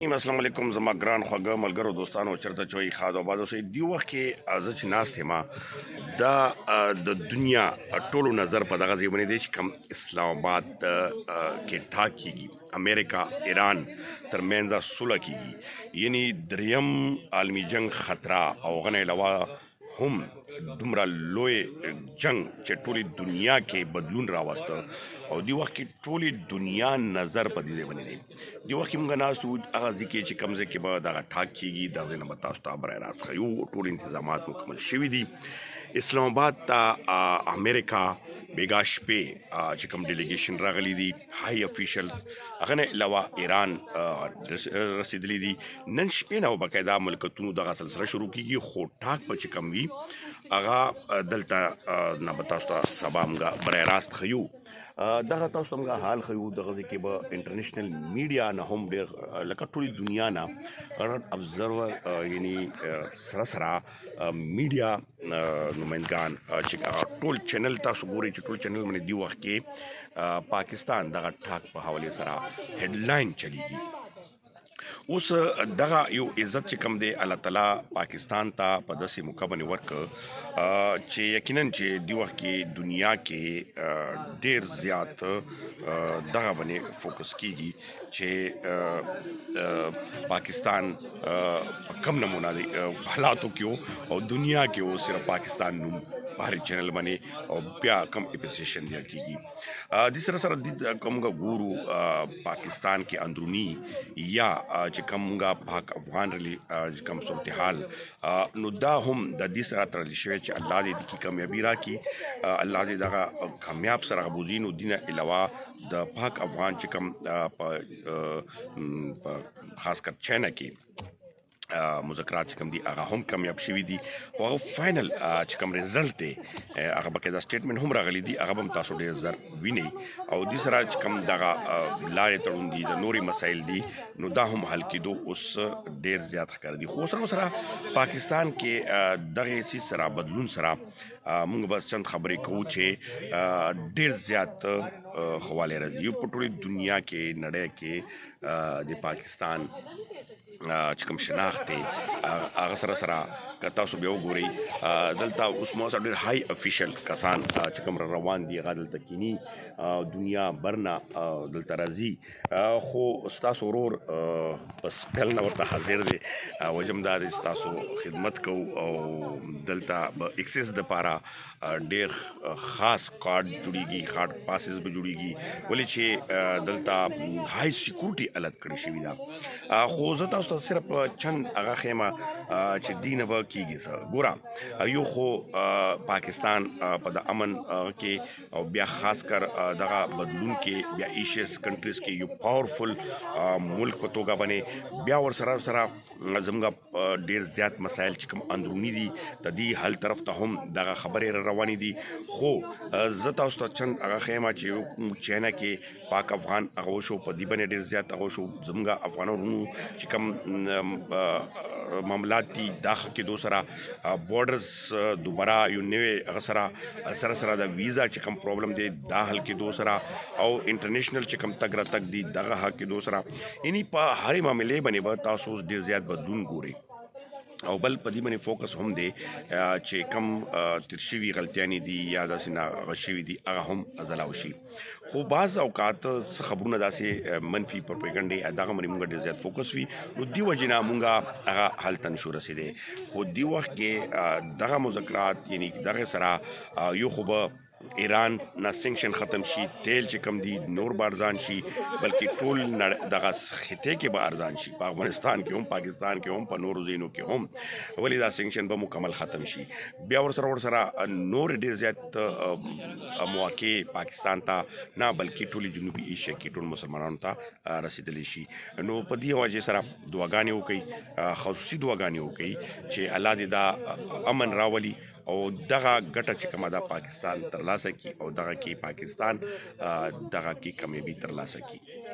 السلام علیکم زما ګران خوږه ملګرو دوستانو چرته چوي خاد او بازو سي دی وخت کې از چې ناست ما د دنیا ټولو نظر په دغه ځای باندې دی چې کوم اسلام آباد کې ټاکيږي امریکا ایران ترمنځ سوله کیږي یعنی دریم عالمی جنگ خطر او غنه علاوه هم دومره لوی جنگ چې ټولي دنیا کې بدلون راوسته او دی وخت کې ټولي دنیا نظر په دې باندې دی دی وخت موږ ناسو هغه ځکه چې کمزې کې به دغه ټاک کیږي د ځینې متاسو ته برای راست خيو ټول تنظیمات مکمل شوي دي اسلام آباد ته امریکا بیګا شپې چې کوم ډیلیګیشن راغلي دي هاي افیشلز هغه نه علاوه ایران رسیدلی دي نن شپې نو بقاعده ملکتونو دغه سلسله شروع کیږي خو ټاک په چې کم وي هغه دلته نه بتاسو ته سبا موږ برای راست خيو دغه تاسو موږ حال خيو دغه کې به انټرنیشنل میډیا نه هم ډېر لکه ټولي دنیا نه ابزرور یعنی سره میډیا نمائندگان چې ټول چینل تاسو ګورئ چې ټول چینل باندې دی وخت کې پاکستان دغه ټاک په حواله سره هډلاین چلیږي اوس دغه یو عزت چې کم دی الله تعالی پاکستان ته په داسې موقع باندې ورک چې یقینا چې دی وخت کې دنیا کې ډیر زیات دغه باندې فوکس کیږي چې پاکستان کم نمونه دی حالاتو کې او دنیا کې صرف پاکستان نوم بهري چینل باندې او بیا کم اپریسیشن دی کیږي د سره د کومګه ګورو پاکستان کې اندرونی یا چې کومګه پاک افغان رلی کوم صورتحال نو دا هم د دې سره تر لشي چې الله دې کی کامیابی راکړي الله دې دغه کامیاب سره غبوزین او دینه علاوه د پاک افغان چې کوم خاص کر چینه کې مذاکرات چې کوم دي هغه هم کامیاب شوي دي او هغه فاینل چې کوم رزلټ دی هغه بقاعده سټیټمنټ هم راغلی دي هغه هم تاسو ډېر زر وینئ او دې سره چې کوم دغه لارې تړون دي د نوري مسایل دي نو دا هم حل کېدو اوس ډېر زیات ښکار دي خو سره پاکستان کې دغه سي سره بدلون سره موږ بس چند خبرې کوو چې ډېر زیات خواله راځي یو په ټولې دنیا کې نړۍ کې د پاکستان چې کوم شناخت دی هغه سره که تاسو بیا وګورئ دلته اوس مو سره ډېر هاي افیشل کسان چې کوم روان دي هغه دلته کینی دنیا برنا دلته راځي خو ستاسو ورور بس بل نه ورته حاضر دی وجمدار ستاسو خدمت کو او دلته به اکسس د پاره ډېر خاص کارت جوړیږي خاص پاسز به جوړیږي ولې چې دلته هاي سکیورټي الګ کړی شوی دا خو زه تاسو ته صرف چند هغه خیمه چې دینه به کیږي سره ګوره یو خو پاکستان په د امن کې او بیا خاص کر دغه بدلون کې بیا ایشیس کنټریز کې یو پاورفل ملک په توګه باندې بیا ور سره زموږ ډیر زیات مسایل چې کوم اندرونی دي د دې حل طرف ته هم دغه خبرې روانې دي خو زه تاسو ته چند هغه خیمه چې چینه کې پاک افغان هغه شو په دې باندې ډیر زیات هغه شو زموږ افغانانو چې کوم معاملات دي داخل کې دوسرا بورډرز دوباره یو نوې سره د ویزا چې کوم پرابلم دی دا حل کې دوسرا او انټرنیشنل چې کوم تګ راتګ دي دغه حق کې دوسرا یعنی په هرې معاملې باندې به تاسو ډیر زیات بدلون ګورئ او بل په دې باندې فوکس هم دی چې کم تر شوي غلطیانې دي یا داسې ناغشوي دي هغه هم ازلاو شي خو بعض اوقات خبرونه داسې منفي پروپاګاندا دغه باندې موږ ډېر زیات فوکس وي نو دی وجې نه موږ هغه حل ته نشو رسېدی خو دی وخت کې دغه مذاکرات یعنی دغه سره یو خو به ایران نه سنکشن ختم شي تیل چې کم دي نور به ارزان شي بلکې ټول دغه خطې کې به ارزان شي په افغانستان کې هم پاکستان کې هم په نورو ځایونو کې هم ولې دا سنکشن به مکمل ختم شي بیا ورسره نور ډېر زیات مواقع پاکستان ته نه بلکې ټولي جنوبي ایشیا کې ټول مسلمانانو ته رسیدلی شي نو په دې وجې سره دعاګانې وکړئ خصوصي دعاګانې وکړئ چې الله دې دا امن راولي او دغه ګټه چې کومه ده پاکستان ترلاسه کړي او دغه کې پاکستان دغه کې کامیابي ترلاسه کړي